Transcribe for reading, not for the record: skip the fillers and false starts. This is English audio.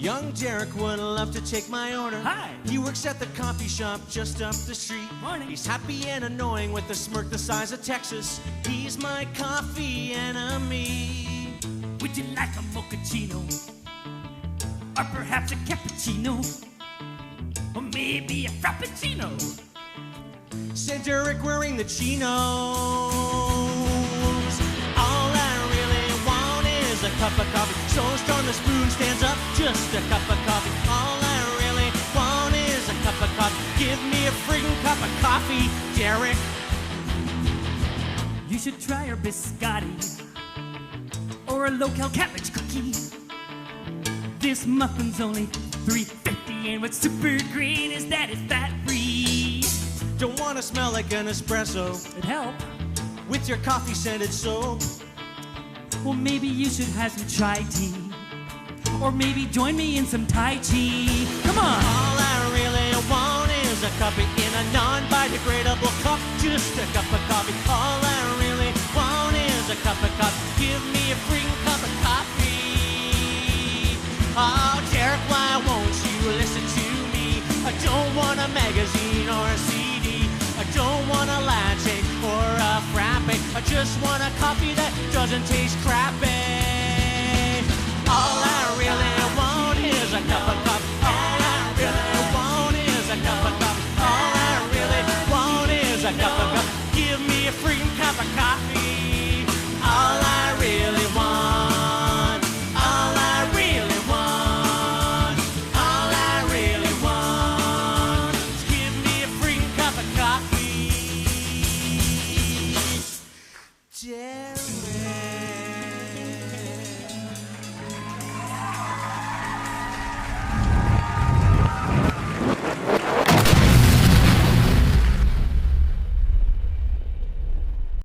Young Derek would love to take my order. Hi. He works at the coffee shop just up the street. Morning. He's happy and annoying with a smirk the size of Texas. He's my coffee enemy. Would you like a mochaccino? Or perhaps a cappuccino? Or maybe a frappuccino? Said Derek wearing the chinos. All I really want is a cup of coffee. So strong the spoon stands up, just a cup of coffee. All I really want is a cup of coffee. Give me a friggin' cup of coffee, Derek. You should try our biscotti or a local cabbage cookie. This muffin's only $3.50, and what's super great is that it's fat-free. Don't wanna smell like an espresso It'd help. with your coffee scented soap. Well, maybe you should have some chai tea, or maybe join me in some Tai Chi. Come on! All I really want is a cup in a non-biodegradable cup, just a cup of coffee. All I really want is a cup of coffee. Give me a freaking cup of coffee. Oh, Derek, why won't you listen to me? I don't want a magazine or a CD. I don't want a latte or a frappe. I just want a coffee that doesn't taste crappy. All I really want is a cup of coffee. All I really want is a cup of coffee. All I really want is a cup of coffee. Give me a freaking cup of coffee. All I really want. All I really want. All I really want is give me a freaking cup of coffee. Derek.